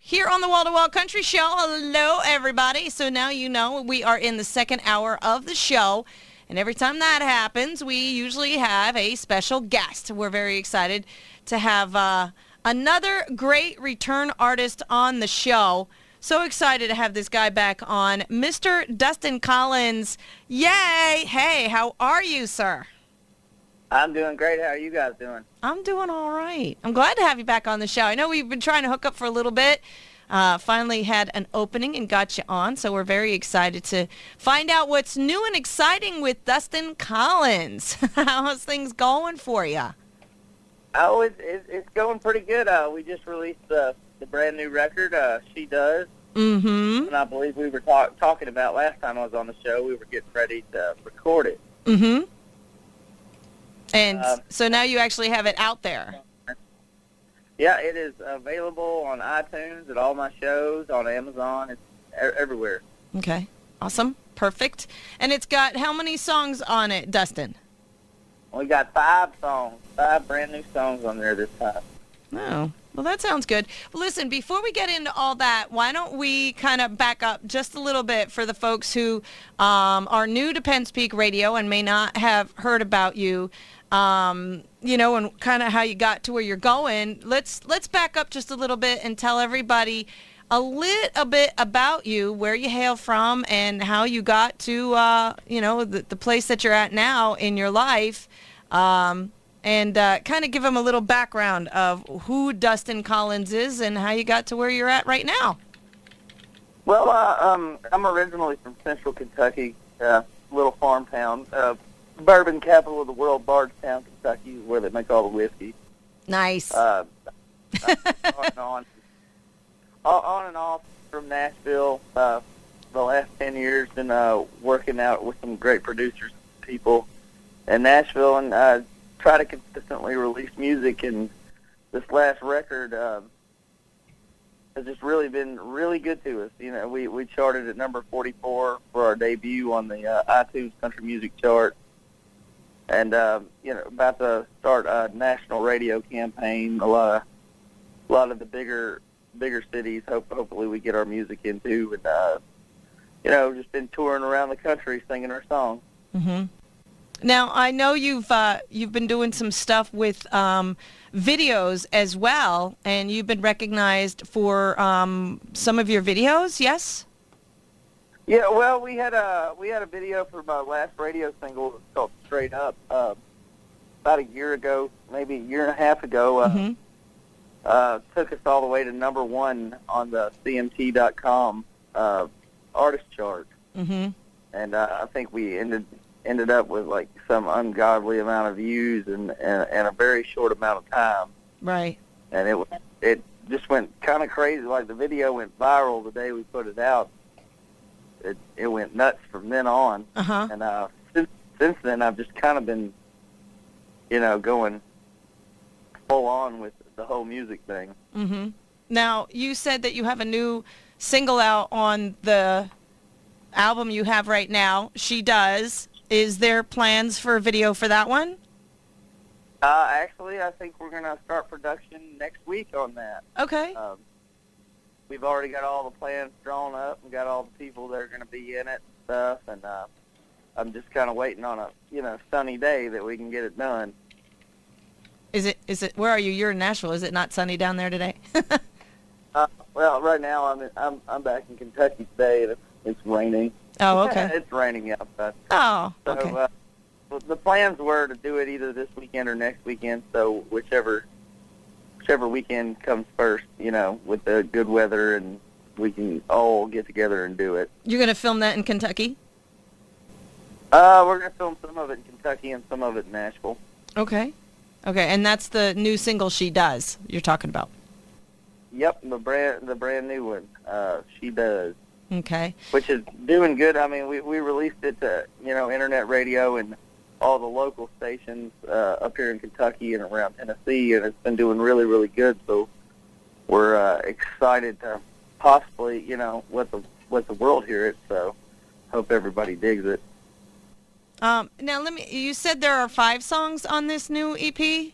Here on the Wall to Wall Country Show. Hello, everybody. So now you know we are in the second hour of the show. And every time that happens, we usually have a special guest. We're very excited to have another great return artist on the show. So excited to have this guy back on, Mr. Dustin Collins. Yay! Hey, how are you, sir? I'm doing great. How are you guys doing? I'm doing all right. I'm glad to have you back on the show. I know we've been trying to hook up for a little bit. Finally had an opening and got you on, so we're very excited to find out what's new and exciting with Dustin Collins. How's things going for you? Oh, it's going pretty good. We just released the brand new record, She Does. Mm-hmm. And I believe we were talking about last time I was on the show, we were getting ready to record it. Mm-hmm. And so now you actually have it out there. Yeah, it is available on iTunes, at all my shows, on Amazon. It's everywhere. Okay. Awesome. Perfect. And it's got how many songs on it, Dustin? We got 5 songs, 5 brand new songs on there this time. Oh, well, that sounds good. Well, listen, before we get into all that, why don't we kind of back up just a little bit for the folks who are new to Penn Speak Radio and may not have heard about you, you know, and kind of how you got to where you're going. Let's back up just a little bit and tell everybody a little bit about you, where you hail from, and how you got to, you know, the place that you're at now in your life. And kind of give them a little background of who Dustin Collins is and how you got to where you're at right now. Well, I'm originally from Central Kentucky, little farm town, bourbon capital of the world, Bardstown, Kentucky, where they make all the whiskey. Nice. On and off from Nashville. The last 10 years, been working out with some great producers, people in Nashville, and try to consistently release music. And this last record has just really been really good to us. You know, we charted at number 44 for our debut on the iTunes Country Music Chart, and you know, about to start a national radio campaign. A lot of the bigger cities. Hopefully, we get our music into, and you know, just been touring around the country singing our songs. Mm-hmm. Now, I know you've been doing some stuff with videos as well, and you've been recognized for some of your videos. Yes. Yeah. Well, we had a video for my last radio single called "Straight Up" about a year ago, maybe a year and a half ago. Mm-hmm. Took us all the way to number 1 on the CMT.com artist chart. Mm-hmm. And I think we ended up with like some ungodly amount of views in a very short amount of time. Right. And it just went kind of crazy. Like, the video went viral the day we put it out. It went nuts from then on. Uh-huh. And since then, I've just kind of been, you know, going full on with the whole music thing. Mm-hmm. Now, you said that you have a new single out on the album you have right now, She Does. Is there plans for a video for that one? Actually, I think we're going to start production next week on that. Okay. We've already got all the plans drawn up and got all the people that are going to be in it and stuff, and I'm just kind of waiting on a, you know, sunny day that we can get it done. Is it? Where are you? You're in Nashville. Is it not sunny down there today? Well, right now I'm back in Kentucky today, and it's raining. Oh, okay. It's raining outside. Oh, so, okay. The plans were to do it either this weekend or next weekend. So whichever weekend comes first, you know, with the good weather, and we can all get together and do it. You're going to film that in Kentucky? We're going to film some of it in Kentucky and some of it in Nashville. Okay. Okay, and that's the new single, She Does, you're talking about? Yep, the brand new one, She Does. Okay. Which is doing good. I mean, we released it to, you know, internet radio and all the local stations up here in Kentucky and around Tennessee, and it's been doing really, really good. So we're excited to possibly, you know, let the world hear it. So hope everybody digs it. Now, you said there are 5 songs on this new EP?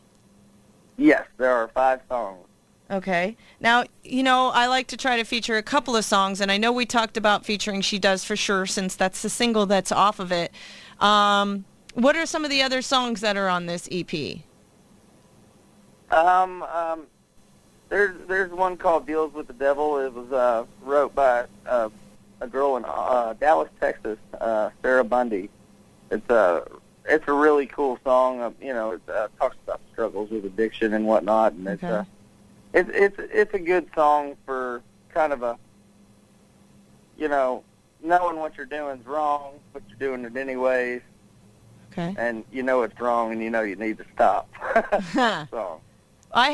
Yes, there are 5 songs. Okay. Now, I like to try to feature a couple of songs, and I know we talked about featuring She Does for Sure, since that's the single that's off of it. What are some of the other songs that are on this EP? There's one called "Deals with the Devil." It was wrote by a girl in Dallas, Texas, Sarah Bundy. It's a really cool song. It talks about struggles with addiction and whatnot, and Okay. it's a good song for kind of a, knowing what you're doing is wrong, but you're doing it anyways, Okay. and you know it's wrong, and you know you need to stop. So. I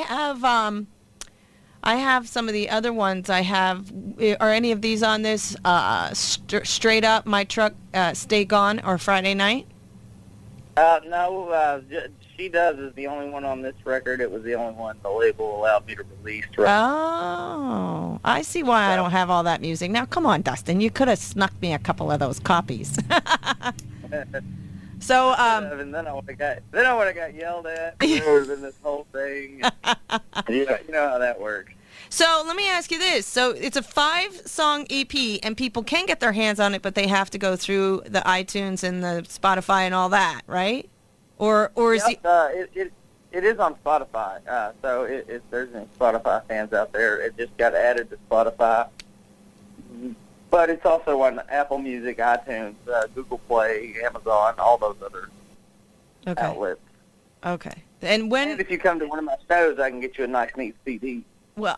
have some of the other ones. Are any of these on this? Straight Up, My Truck, Stay Gone, or Friday Night? No, She Does is the only one on this record. It was the only one the label allowed me to release. Right. Oh, I see why I don't have all that music. Now, come on, Dustin. You could have snuck me a couple of those copies. So, and then I would have got yelled at in this whole thing. You know how that works. So let me ask you this. So it's a 5-song EP, and people can get their hands on it, but they have to go through the iTunes and the Spotify and all that, right? Or is it is on Spotify. So if there's any Spotify fans out there, it just got added to Spotify. But it's also on Apple Music, iTunes, Google Play, Amazon, all those other outlets. Okay. And if you come to one of my shows, I can get you a nice, neat CD. Well,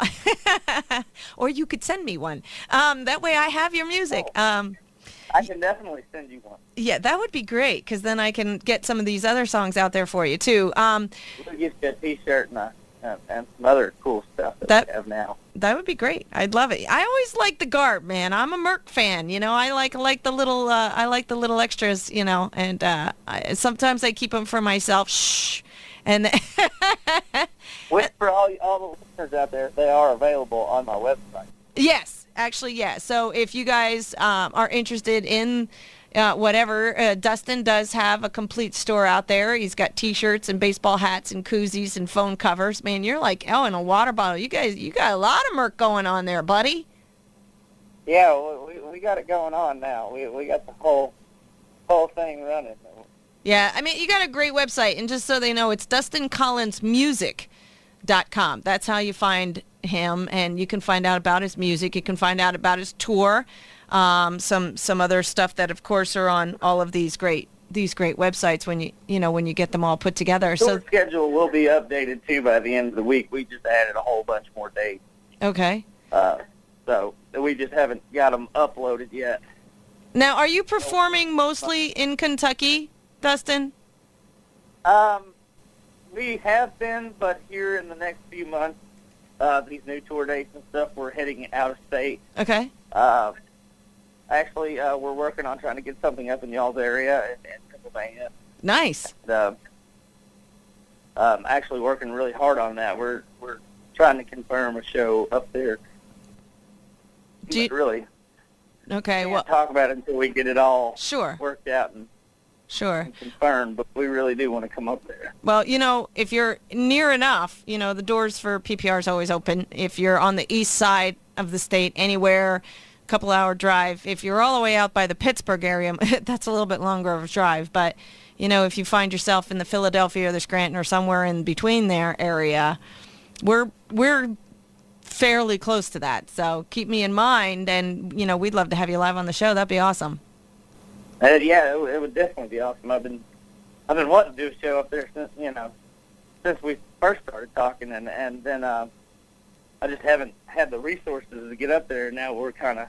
or you could send me one. That way I have your music. I can definitely send you one. Yeah, that would be great, because then I can get some of these other songs out there for you, too. We'll get you a T-shirt and some other cool stuff that we have now. That would be great. I'd love it. I always like the garb, man. I'm a Merc fan. I like the little extras. And sometimes I keep them for myself. Shh. And for all the listeners out there, they are available on my website. Yes, actually, yes. So if you guys are interested in whatever, Dustin does have a complete store out there. He's got T-shirts and baseball hats and koozies and phone covers. Man, you're like, in a water bottle. You got a lot of Merc going on there, buddy. Yeah, we got it going on now. We got the whole thing running. Yeah, I mean, you got a great website, and just so they know, it's DustinCollinsMusic.com. That's how you find him, and you can find out about his music. You can find out about his tour, some other stuff that, of course, are on all of these great websites when you get them all put together. The schedule will be updated too by the end of the week. We just added a whole bunch more dates. Okay. So we just haven't got them uploaded yet. Now, are you performing mostly in Kentucky, Dustin? We have been, but here in the next few months, these new tour dates and stuff, we're heading out of state. Okay. Actually, we're working on trying to get something up in y'all's area in Pennsylvania. Nice. And, actually working really hard on that. We're trying to confirm a show up there. Really. Okay. Can't talk about it until we get it all worked out and confirmed, but we really do want to come up there. Well, if you're near enough, the doors for PPR is always open. If you're on the east side of the state, anywhere, couple-hour drive. If you're all the way out by the Pittsburgh area, that's a little bit longer of a drive. But, if you find yourself in the Philadelphia or the Scranton or somewhere in between there area, we're fairly close to that. So keep me in mind, and, we'd love to have you live on the show. That'd be awesome. Yeah, it would definitely be awesome. I've been wanting to do a show up there since we first started talking, and then I just haven't had the resources to get up there. Now we're kind of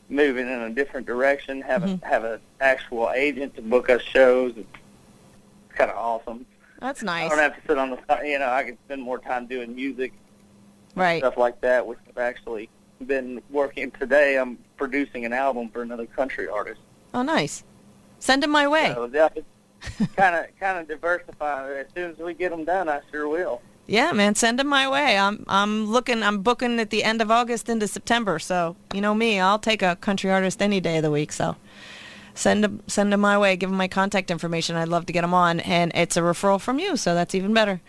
moving in a different direction. Have an actual agent to book us shows. It's kind of awesome. That's nice. I don't have to sit on the I can spend more time doing music, right? Stuff like that, which I've actually been working today. I'm producing an album for another country artist. Oh, nice. Send them my way. So, kind of diversify. As soon as we get them done, I sure will. Yeah, man, send them my way. I'm booking at the end of August into September. So, me, I'll take a country artist any day of the week. So, send them my way. Give them my contact information. I'd love to get them on, and it's a referral from you, so that's even better.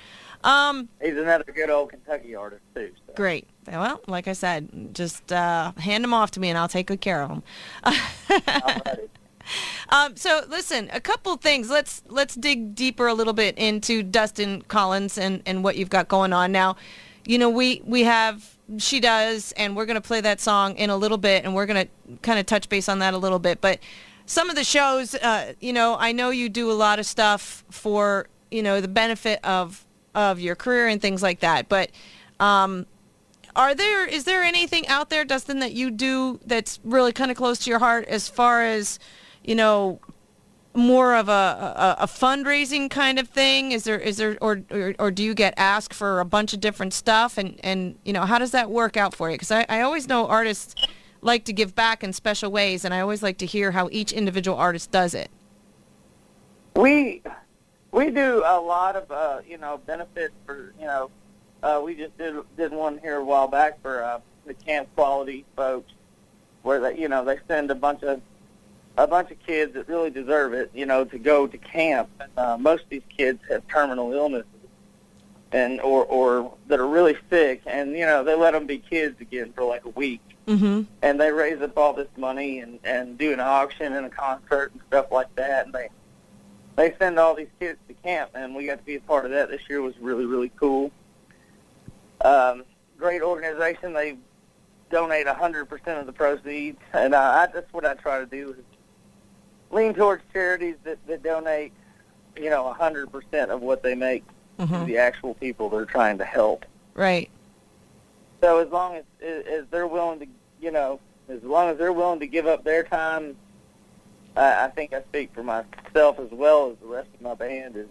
He's another good old Kentucky artist too. So. Great. Well, like I said, just hand them off to me and I'll take good care of them. Alrighty. So listen, a couple things. Let's dig deeper a little bit into Dustin Collins and what you've got going on now. You know, we have She Does, and we're going to play that song in a little bit, and we're going to kind of touch base on that a little bit. But some of the shows, you know, I know you do a lot of stuff for, you know, the benefit of your career and things like that. But is there anything out there, Dustin, that you do that's really kind of close to your heart as far as, you know, more of a fundraising kind of thing? Is there or do you get asked for a bunch of different stuff, and you know, how does that work out for you? Because I always know artists like to give back in special ways, and I always like to hear how each individual artist does it. We do a lot of you know, benefits for, you know, we just did one here a while back for the Camp Quality folks, where they, you know, they send a bunch of kids that really deserve it, you know, to go to camp. And most of these kids have terminal illnesses, and or that are really sick, and you know, they let them be kids again for like a week, and they raise up all this money and do an auction and a concert and stuff like that, and they send all these kids to camp, and we got to be a part of that this year. It was really, really cool. Great organization. They donate 100% of the proceeds, and that's what I try to do, is lean towards charities that donate, you know, 100% of what they make to the actual people they're trying to help. Right. So as long as they're willing to, you know, as long as they're willing to give up their time, I think I speak for myself as well as the rest of my band, is,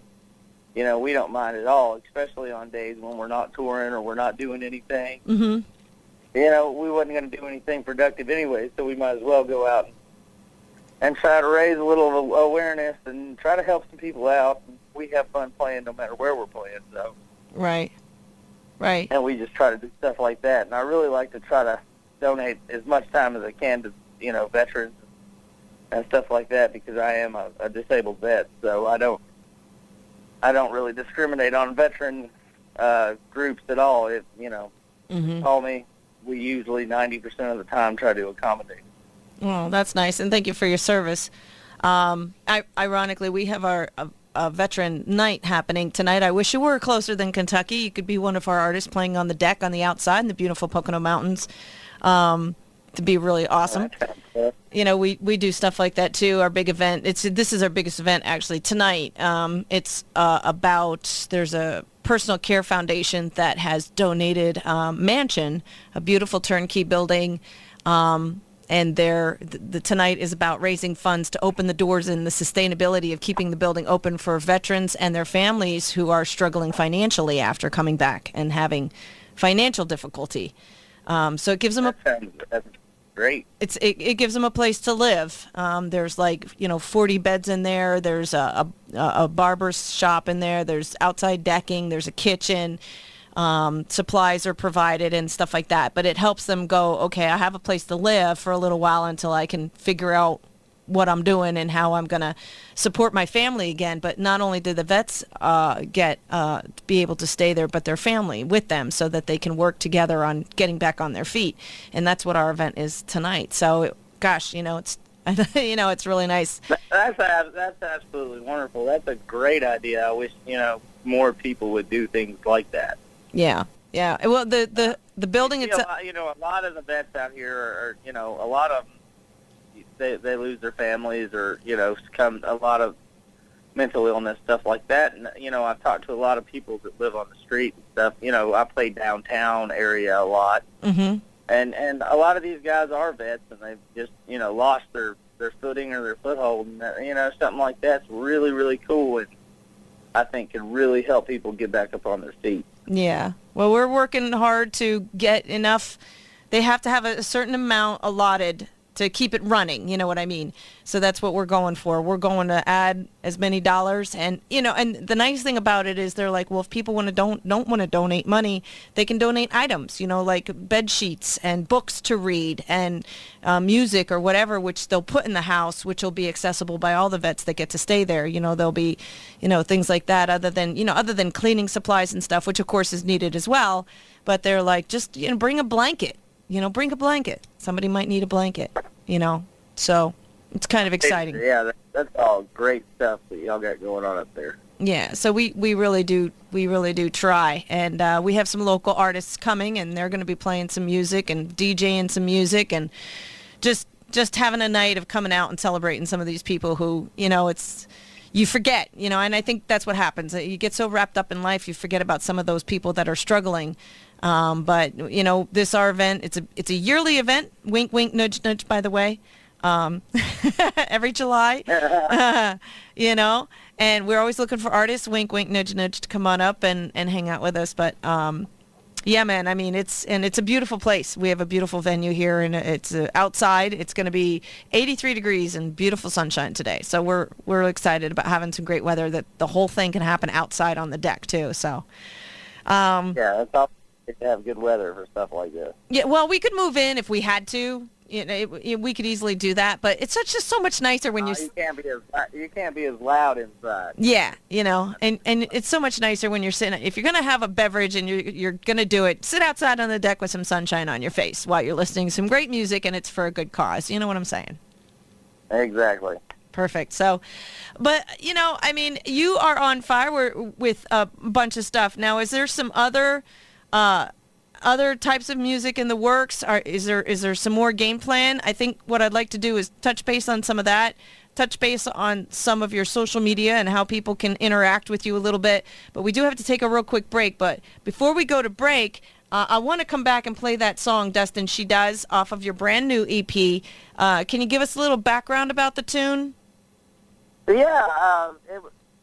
you know, we don't mind at all, especially on days when we're not touring or we're not doing anything. You know, we wasn't going to do anything productive anyway, so we might as well go out and try to raise a little awareness and try to help some people out. We have fun playing no matter where we're playing. So. Right. And we just try to do stuff like that. And I really like to try to donate as much time as I can to, you know, veterans and stuff like that, because I am a disabled vet. So I don't really discriminate on veteran groups at all. If, you know, call me, we usually 90% of the time try to accommodate. Well, that's nice, and thank you for your service. Ironically, we have our veteran night happening tonight. I wish you were closer than Kentucky. You could be one of our artists playing on the deck on the outside in the beautiful Pocono Mountains. To be really awesome. You know, we do stuff like that too. Our big event. This is our biggest event actually tonight. It's there's a personal care foundation that has donated Mansion, a beautiful turnkey building. And the tonight is about raising funds to open the doors and the sustainability of keeping the building open for veterans and their families who are struggling financially after coming back and having financial difficulty. So it gives them that's great. It gives them a place to live. There's 40 beds in there. There's a barber's shop in there. There's outside decking. There's a kitchen. Supplies are provided and stuff like that, but it helps them go, okay, I have a place to live for a little while until I can figure out what I'm doing and how I'm going to support my family again. But not only do the vets be able to stay there, but their family with them so that they can work together on getting back on their feet. And that's what our event is tonight. So, gosh, it's it's really nice. That's absolutely wonderful. That's a great idea. I wish, more people would do things like that. Yeah. Well, the building itself. A lot of the vets out here are, a lot of them, they lose their families or, succumb a lot of mental illness, stuff like that. And, I've talked to a lot of people that live on the street and stuff. I play downtown area a lot. Mm-hmm. And a lot of these guys are vets, and they've just, lost their footing or their foothold. And, something like that's really, really cool, and I think can really help people get back up on their feet. Yeah. Well, we're working hard to get enough. They have to have a certain amount allotted to keep it running, you know what I mean? So that's what we're going for. We're going to add as many dollars, and and the nice thing about it is they're like, well, if people want to don't want to donate money, they can donate items, like bed sheets and books to read and music or whatever, which they'll put in the house, which will be accessible by all the vets that get to stay there. There'll be, things like that, other than cleaning supplies and stuff, which of course is needed as well. But they're like, just bring a blanket. Bring a blanket. Somebody might need a blanket, So it's kind of exciting. Yeah, that's all great stuff that y'all got going on up there. Yeah, so we really do try. And we have some local artists coming, and they're going to be playing some music and DJing some music, and just having a night of coming out and celebrating some of these people who, you forget, and I think that's what happens. You get so wrapped up in life, you forget about some of those people that are struggling. But this our event. It's a yearly event. Wink, wink, nudge, nudge. By the way, every July, and we're always looking for artists. Wink, wink, nudge, nudge to come on up and hang out with us. But yeah, man. I mean, it's a beautiful place. We have a beautiful venue here, and it's outside. It's going to be 83 degrees and beautiful sunshine today. So we're excited about having some great weather. That the whole thing can happen outside on the deck too. So yeah, that's all. To have good weather for stuff like this. Yeah, well, we could move in if we had to. We could easily do that, but it's just so much nicer when you can't be as loud inside. Yeah, and it's so much nicer when you're sitting. If you're gonna have a beverage and you're gonna do it, sit outside on the deck with some sunshine on your face while you're listening to some great music, and it's for a good cause. You know what I'm saying? Exactly. Perfect. So, but I mean, you are on fire with a bunch of stuff. Now, is there some other types of music in the works? Is there some more game plan? I think what I'd like to do is touch base on some of that, touch base on some of your social media and how people can interact with you a little bit. But we do have to take a real quick break. But before we go to break, I want to come back and play that song, Dustin, She Does, off of your brand new EP. Can you give us a little background about the tune? Yeah,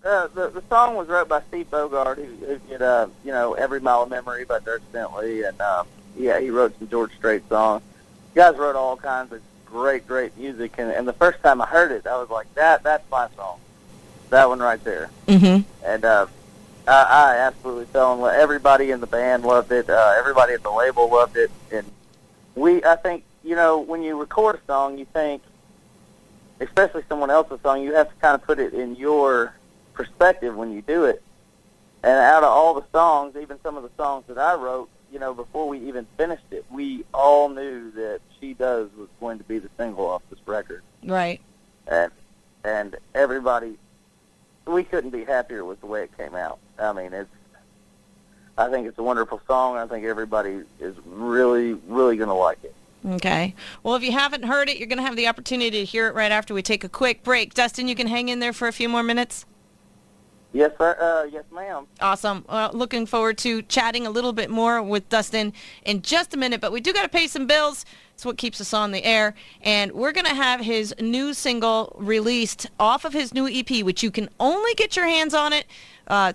the song was wrote by Steve Bogart, who did Every Mile of Memory by Dirk Bentley, and he wrote some George Strait songs. You guys wrote all kinds of great music, and the first time I heard it, I was like, that's my song, that one right there. Mm-hmm. And I absolutely fell in love. Everybody in the band loved it. Everybody at the label loved it, and I think when you record a song, you think, especially someone else's song, you have to kind of put it in your perspective when you do it. And out of all the songs, even some of the songs that I wrote, before we even finished it, we all knew that She Does was going to be the single off this record. Right. And everybody, we couldn't be happier with the way it came out. I mean, I think it's a wonderful song. I think everybody is really, really going to like it. Okay. Well, if you haven't heard it, you're going to have the opportunity to hear it right after we take a quick break. Dustin, you can hang in there for a few more minutes? Yes, sir. Yes, ma'am. Awesome. Looking forward to chatting a little bit more with Dustin in just a minute, but we do got to pay some bills. It's what keeps us on the air, and we're going to have his new single released off of his new EP, which you can only get your hands on it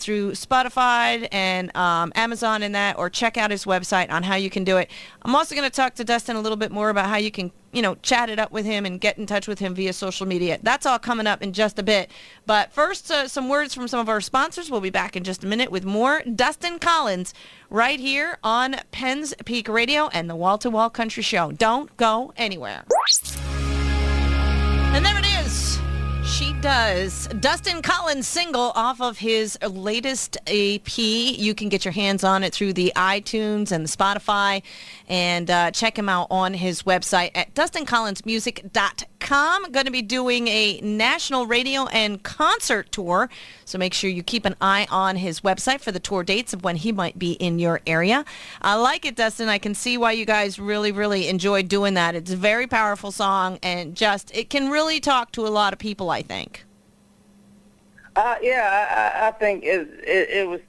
through Spotify and Amazon and that, or check out his website on how you can do it. I'm also going to talk to Dustin a little bit more about how you can, chat it up with him and get in touch with him via social media. That's all coming up in just a bit. But first, some words from some of our sponsors. We'll be back in just a minute with more Dustin Collins right here on Penn's Peak Radio and the Wall to Wall Country Show. Don't go anywhere. And there it is. She Does. Dustin Collins single off of his latest EP. You can get your hands on it through the iTunes and the Spotify, and check him out on his website at DustinCollinsMusic.com. Going to be doing a national radio and concert tour, so make sure you keep an eye on his website for the tour dates of when he might be in your area. I like it, Dustin. I can see why you guys really, really enjoy doing that. It's a very powerful song, and it can really talk to a lot of people, I think. I think it was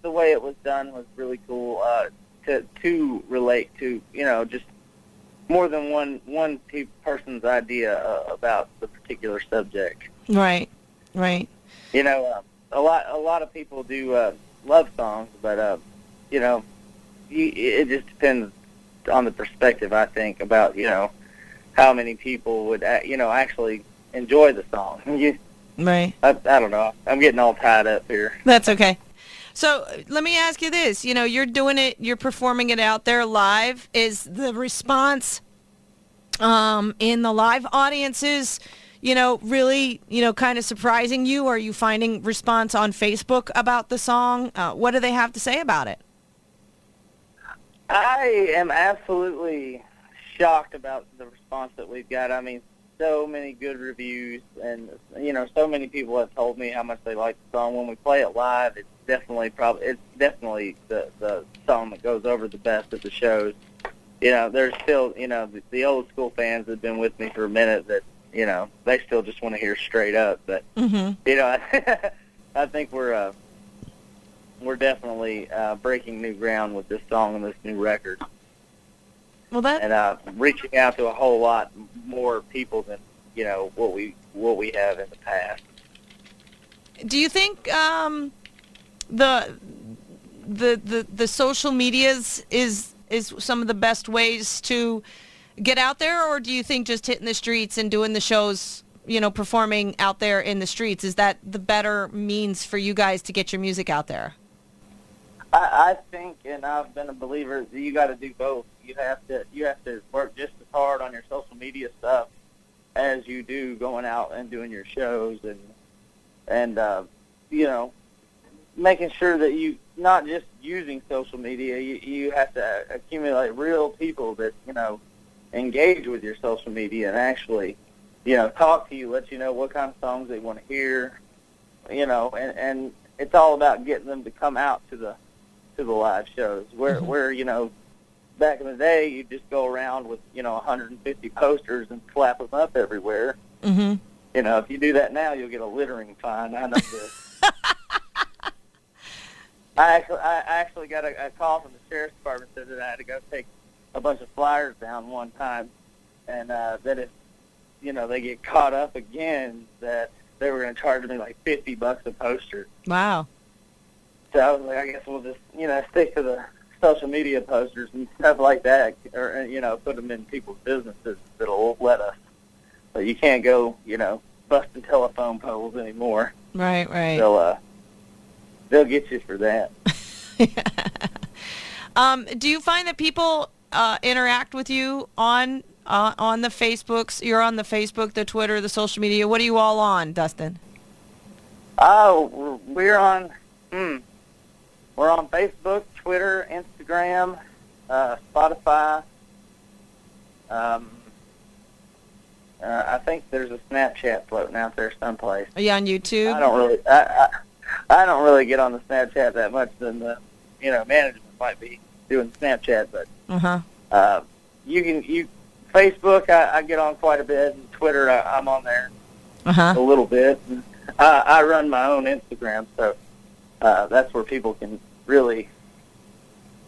the way it was done was really cool to relate to, just more than one person's idea about the particular subject. Right. A lot of people do love songs, but it just depends on the perspective, I think, about how many people would, actually enjoy the song. Right. I don't know. I'm getting all tied up here. That's okay. So let me ask you this. You're doing it, you're performing it out there live. Is the response in the live audiences, really, kind of surprising you? Are you finding response on Facebook about the song? What do they have to say about it? I am absolutely shocked about the response that we've got. I mean, so many good reviews, and so many people have told me how much they like the song. When we play it live, it's definitely the song that goes over the best at the shows. There's still the old school fans that have been with me for a minute that they still just want to hear straight up. But I think we're definitely breaking new ground with this song and this new record. Well, and reaching out to a whole lot more people than what we have in the past. Do you think the social medias is some of the best ways to get out there, or do you think just hitting the streets and doing the shows, performing out there in the streets, is that the better means for you guys to get your music out there? I think, and I've been a believer, that you got to do both. You have to work just as hard on your social media stuff as you do going out and doing your shows, and making sure that you not just using social media. You have to accumulate real people that engage with your social media and actually talk to you, let you know what kind of songs they want to hear, and it's all about getting them to come out to the live shows where back in the day you just go around with 150 posters and slap them up everywhere. Mm-hmm. If you do that now, you'll get a littering fine. I know this. I actually got a call from the sheriff's department that said that I had to go take a bunch of flyers down one time, and that if they get caught up again, that they were going to charge me like $50 a poster. Wow. So I was like, I guess we'll just, stick to the social media posters and stuff like that, or, put them in people's businesses that'll let us. But you can't go, busting telephone poles anymore. Right. They'll get you for that. Do you find that people interact with you on the Facebooks? You're on the Facebook, the Twitter, the social media. What are you all on, Dustin? Oh, we're on Facebook, Twitter, Instagram, Spotify. I think there's a Snapchat floating out there someplace. Are you on YouTube? I don't really get on the Snapchat that much. Than the management might be doing Snapchat, but Facebook I get on quite a bit, and Twitter I'm on there a little bit. And I run my own Instagram, so that's where people can really,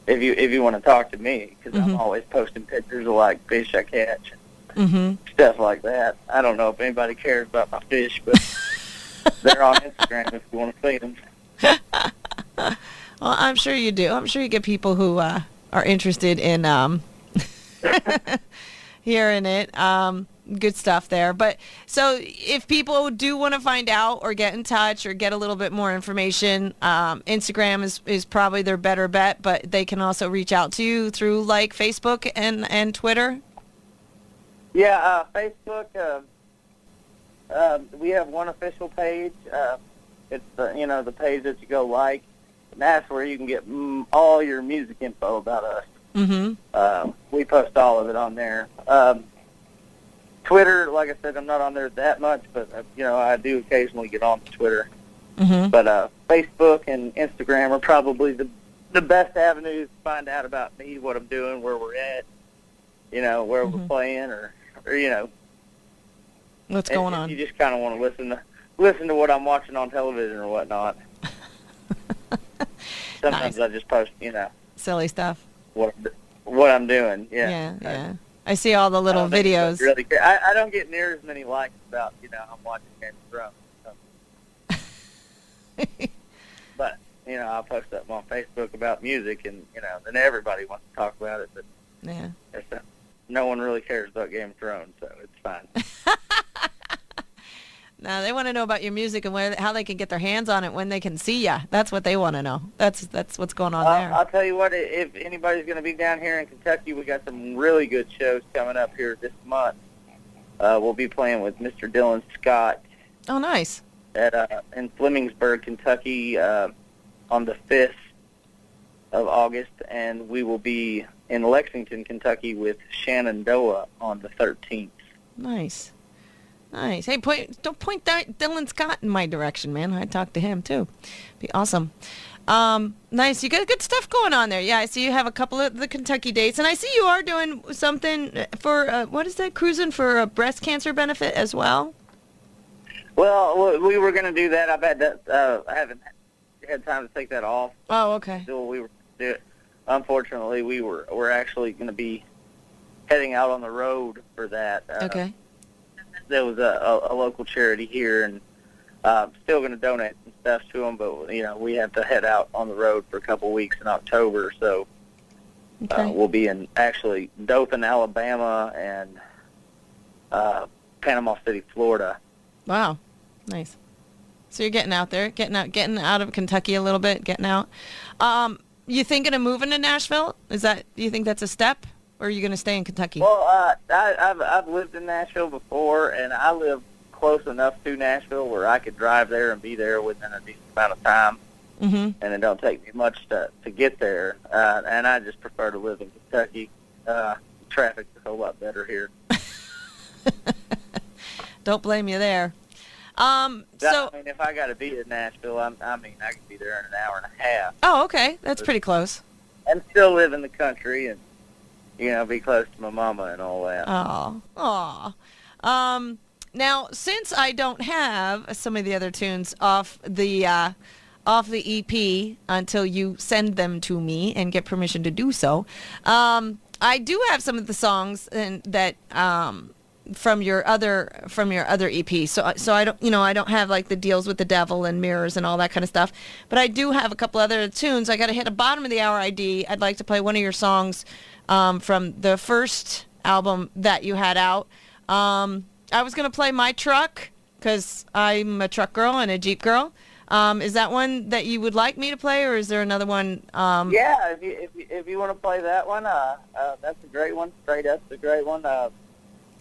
if you want to talk to me, because I'm always posting pictures of like fish I catch and stuff like that. I don't know if anybody cares about my fish, but they're on Instagram if you want to see them. Well, I'm sure you do. I'm sure you get people who are interested in hearing it. Good stuff there. But so if people do want to find out or get in touch or get a little bit more information, Instagram is probably their better bet, but they can also reach out to you through like Facebook and Twitter. Yeah, Facebook. We have one official page. It's the page that you go like, and that's where you can get all your music info about us. We post all of it on there. Twitter, like I said, I'm not on there that much, but I do occasionally get on Twitter. But Facebook and Instagram are probably the best avenues to find out about me, what I'm doing, where we're at, where we're playing, or what's going on. You just kind of want to listen to what I'm watching on television or whatnot. Sometimes Nice. I just post, silly stuff. what I'm doing. Yeah. I see all the little videos. Really, I don't get near as many likes about I'm watching Game of Thrones. So. But I'll post something on Facebook about music, and then everybody wants to talk about it. But yeah, it's no one really cares about Game of Thrones, so it's fine. No, they want to know about your music and how they can get their hands on it when they can see ya. That's what they want to know. That's what's going on there. I'll tell you what, if anybody's going to be down here in Kentucky, we got some really good shows coming up here this month. We'll be playing with Mr. Dylan Scott. Oh, nice. In Flemingsburg, Kentucky, on the 5th of August, and we will be in Lexington, Kentucky with Shenandoah on the 13th. Nice. Nice. Hey, don't point Dylan Scott in my direction, man. I'd talk to him, too. Be awesome. Nice. You got good stuff going on there. Yeah, I see you have a couple of the Kentucky dates, and I see you are doing something for, what is that, cruising for a breast cancer benefit as well? Well, we were going to do that. I haven't had time to take that off. Oh, okay. Unfortunately, we're actually going to be heading out on the road for that. Okay. There was a local charity here, and still going to donate some stuff to them, but we have to head out on the road for a couple weeks in October, so we'll be in actually Dothan, Alabama, and Panama City, Florida. Wow, nice. So you're getting out there, getting out of Kentucky a little bit, getting out. You thinking of moving to Nashville? Do you think that's a step? Or are you going to stay in Kentucky? Well, I've lived in Nashville before, and I live close enough to Nashville where I could drive there and be there within a decent amount of time, and it don't take me much to get there. And I just prefer to live in Kentucky. Traffic's a whole lot better here. Don't blame you there. If I got to be in Nashville, I could be there in an hour and a half. Oh, okay. That's pretty close. And still live in the country and be close to my mama and all that. Oh, now, since I don't have some of the other tunes off the EP until you send them to me and get permission to do so, I do have some of the songs that from your other EP. So I don't have like the Deals with the Devil and Mirrors and all that kind of stuff, but I do have a couple other tunes. I got to hit a bottom of the hour ID. I'd like to play one of your songs from the first album that you had out. I was going to play My Truck because I'm a truck girl and a Jeep girl. Is that one that you would like me to play, or is there another one? Yeah, if you want to play that one, that's a great one. Straight Up's a great one.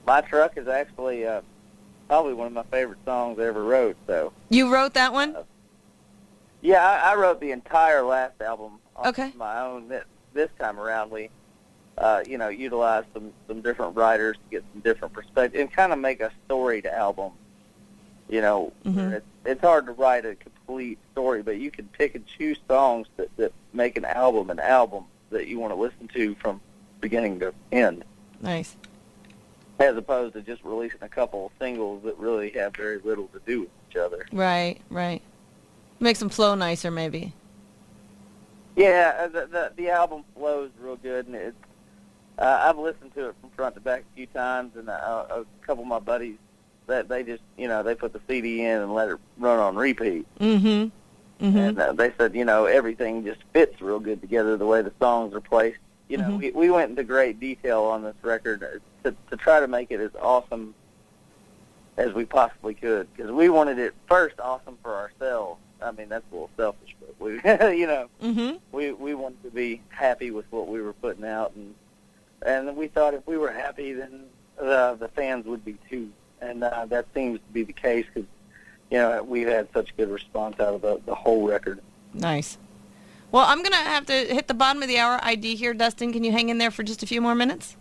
My Truck is actually probably one of my favorite songs I ever wrote. So you wrote that one? Yeah, I wrote the entire last album on Okay. my own. This time around, we utilized some different writers to get some different perspectives and kind of make a storied album. It's hard to write a complete story, but you can pick and choose songs that make an album that you want to listen to from beginning to end. Nice. As opposed to just releasing a couple of singles that really have very little to do with each other. Right. Makes them flow nicer, maybe. Yeah, the album flows real good, and I've listened to it from front to back a few times, and a couple of my buddies, that they just, they put the CD in and let it run on repeat. And they said, everything just fits real good together the way the songs are placed. We went into great detail on this record to try to make it as awesome as we possibly could, because we wanted it first awesome for ourselves. I mean, that's a little selfish, but we, we wanted to be happy with what we were putting out, and we thought if we were happy, then the fans would be too. And that seems to be the case because, we've had such good response out of the whole record. Nice. Well, I'm going to have to hit the bottom of the hour ID here. Dustin, can you hang in there for just a few more minutes?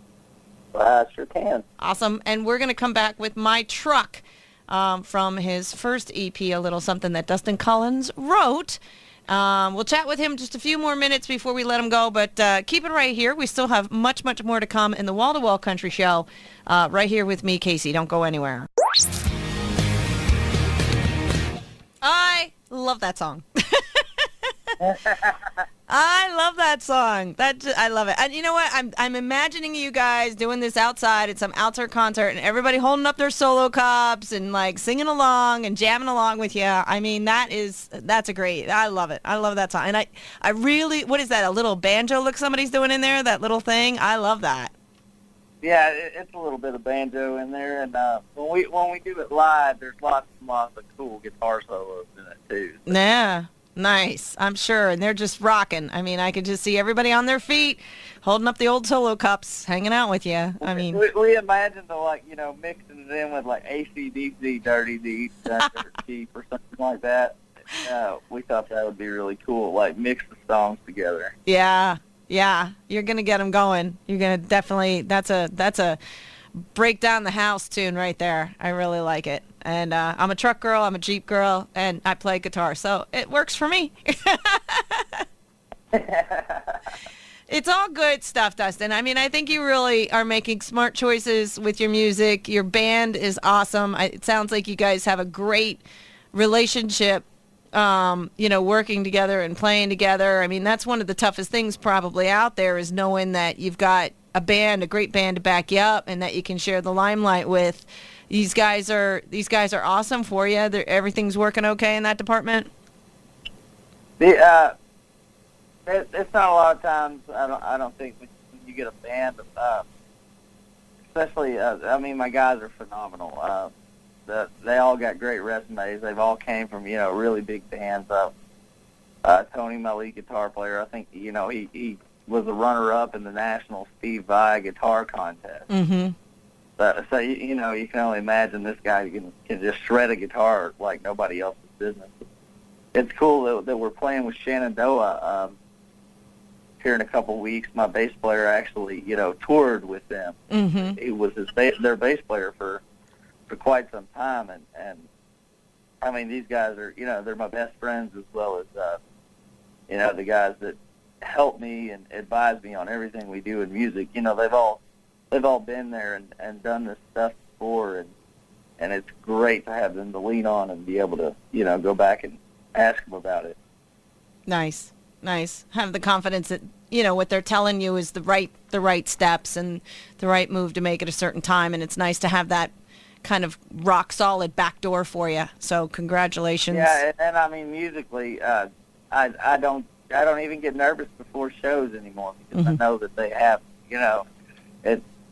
Sure can. Awesome. And we're going to come back with My Truck from his first EP, a little something that Dustin Collins wrote. We'll chat with him just a few more minutes before we let him go, but keep it right here. We still have much, much more to come in the Wall to Wall Country Show right here with me, Casey. Don't go anywhere. I love that song. I love that song. I love it. And you know what? I'm imagining you guys doing this outside at some outdoor concert and everybody holding up their solo cups and like singing along and jamming along with you. I mean, that's a great. I love it. I love that song. And I really, what is that? A little banjo look somebody's doing in there? That little thing? I love that. Yeah, it's a little bit of banjo in there, and when we do it live, there's lots and lots of cool guitar solos in it too. So. Yeah, nice. I'm sure, and they're just rocking. I mean, I could just see everybody on their feet, holding up the old solo cups, hanging out with you. I mean, we imagined mixing it in with like AC/DC, Dirty Deeds, Cheap, or something like that. We thought that would be really cool, like mix the songs together. yeah, yeah, you're gonna get them going. You're gonna definitely. That's a break down the house tune right there. I really like it. And I'm a truck girl, I'm a Jeep girl, and I play guitar, so it works for me. It's all good stuff, Dustin. I mean, I think you really are making smart choices with your music. Your band is awesome. It sounds like you guys have a great relationship, working together and playing together. I mean, that's one of the toughest things probably out there is knowing that you've got a band, a great band to back you up, and that you can share the limelight with. These guys are awesome for you. Everything's working okay in that department. It's not a lot of times. I don't think when you get a band, especially. My guys are phenomenal. They all got great resumes. They've all came from really big bands. Tony, my lead guitar player, I think he was a runner-up in the national Steve Vai guitar contest. Mm-hmm. So you can only imagine this guy can just shred a guitar like nobody else's business. It's cool that we're playing with Shenandoah here in a couple of weeks. My bass player actually toured with them. Mm-hmm. He was their bass player for quite some time, and I mean these guys are they're my best friends as well as the guys that help me and advise me on everything we do in music. They've all been there and done this stuff before, and it's great to have them to lean on and be able to go back and ask them about it. Nice. Have the confidence that what they're telling you is the right steps and the right move to make at a certain time, and it's nice to have that kind of rock solid back door for you. So congratulations. Yeah, and I mean musically, I don't even get nervous before shows anymore because I know that they have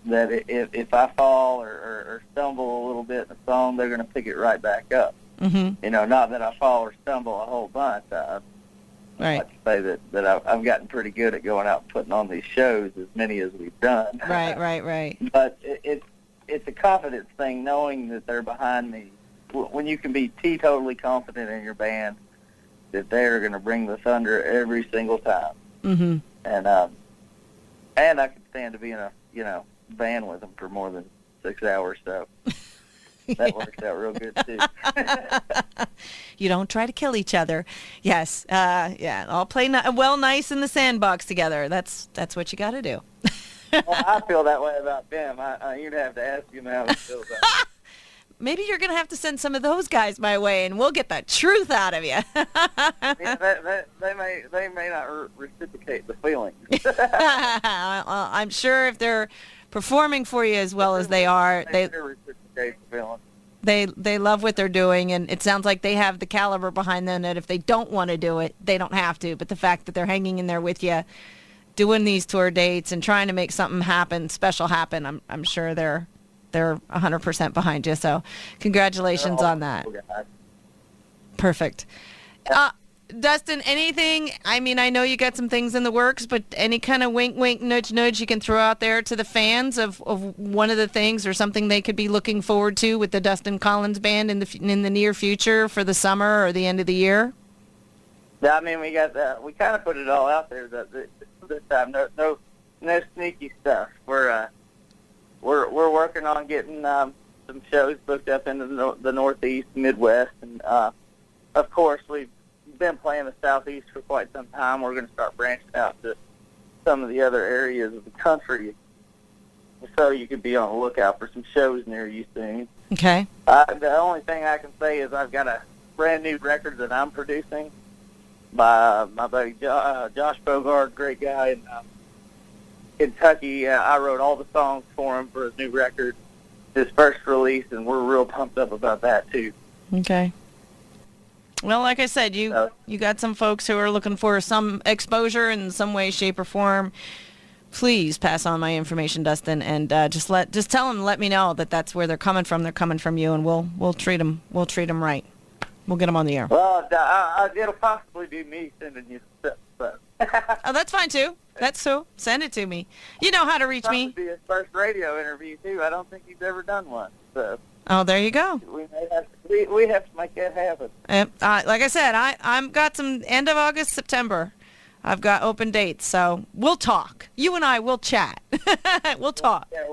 if I fall or stumble a little bit in the song, they're going to pick it right back up. Mm-hmm. Not that I fall or stumble a whole bunch. Right. I'd like to say that I've gotten pretty good at going out and putting on these shows, as many as we've done. Right. But it's a confidence thing, knowing that they're behind me. When you can be teetotally confident in your band that they're going to bring the thunder every single time. Mm-hmm. And I can stand to be in a band with them for more than 6 hours, so that works out real good too. You don't try to kill each other. Yes. Yeah. All play nice in the sandbox together. That's what you got to do. Well, I feel that way about them. You'd have to ask him how he feels about it. Maybe you're going to have to send some of those guys my way, and we'll get the truth out of you. They may not reciprocate the feelings. Well, I'm sure if they're performing for you as well as they are, they reciprocate the feelings. They love what they're doing, and it sounds like they have the caliber behind them that if they don't want to do it, they don't have to. But the fact that they're hanging in there with you, doing these tour dates and trying to make something special happen, I'm sure they're 100% behind you. So congratulations on that. Perfect. Dustin, anything, I mean, I know you got some things in the works, but any kind of wink, wink, nudge, nudge you can throw out there to the fans of one of the things or something they could be looking forward to with the Dustin Collins Band in the near future for the summer or the end of the year? Yeah, I mean, we kind of put it all out there this time. No sneaky stuff. We're working on getting some shows booked up into the Northeast, Midwest, and of course we've been playing the Southeast for quite some time. We're going to start branching out to some of the other areas of the country, so you could be on the lookout for some shows near you soon. Okay. The only thing I can say is I've got a brand new record that I'm producing by my buddy Josh Bogard, great guy in Kentucky. I wrote all the songs for him for his new record, his first release, and we're real pumped up about that too. Okay. Well, like I said, you got some folks who are looking for some exposure in some way, shape, or form please pass on my information, Dustin, and just tell them, let me know that that's where they're coming from. They're coming from you, and we'll treat them right. We'll get them on the air. Well, it'll possibly be me sending you stuff. So. Oh, that's fine too. That's so. Send it to me. You know how to reach me. It'll be his first radio interview too. I don't think he's ever done one. So. Oh, there you go. We have to make that happen. Like I said, I'm got some end of August, September. I've got open dates, so we'll talk. You and I will chat. We'll talk. Yeah,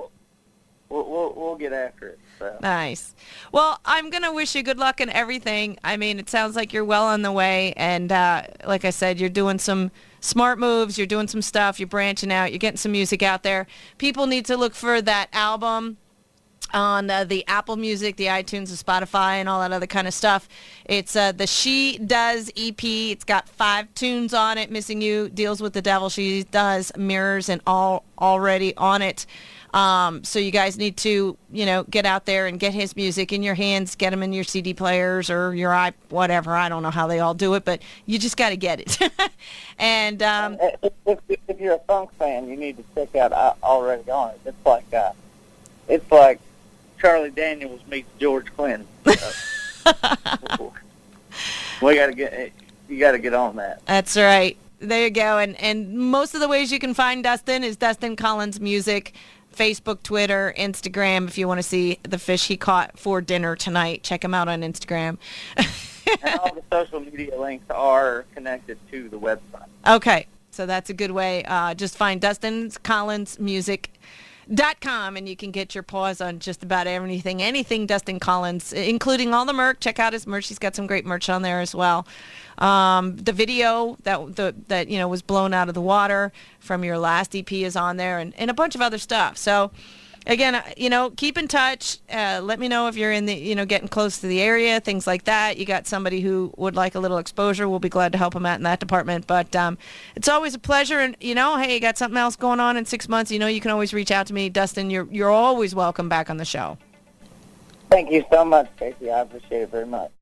we'll get after it. So. Nice. Well, I'm going to wish you good luck in everything. I mean, it sounds like you're well on the way, and like I said, you're doing some smart moves. You're doing some stuff. You're branching out. You're getting some music out there. People need to look for that album on the Apple Music, the iTunes, the Spotify, and all that other kind of stuff. It's the She Does EP. It's got 5 tunes on it. Missing You, Deals with the Devil, She Does, Mirrors, and all already on it. So you guys need to, get out there and get his music in your hands, get him in your CD players or your whatever. I don't know how they all do it, but you just got to get it. And if you're a funk fan, you need to check out Already On It. It's like Charlie Daniels meets George Clinton. You got to get on that. That's right. There you go. And most of the ways you can find Dustin is Dustin Collins Music, Facebook, Twitter, Instagram. If you want to see the fish he caught for dinner tonight, check him out on Instagram. And all the social media links are connected to the website. Okay. So that's a good way. Just find Dustin Collins Music.com, and you can get your paws on just about anything Dustin Collins, including all the merch. Check out his merch. He's got some great merch on there as well. The video that was blown out of the water from your last EP is on there, and a bunch of other stuff. So again, keep in touch. Let me know if you're in the, getting close to the area, things like that. You got somebody who would like a little exposure. We'll be glad to help them out in that department. But it's always a pleasure. And, hey, you got something else going on in 6 months, you can always reach out to me. Dustin, you're always welcome back on the show. Thank you so much, Casey. I appreciate it very much.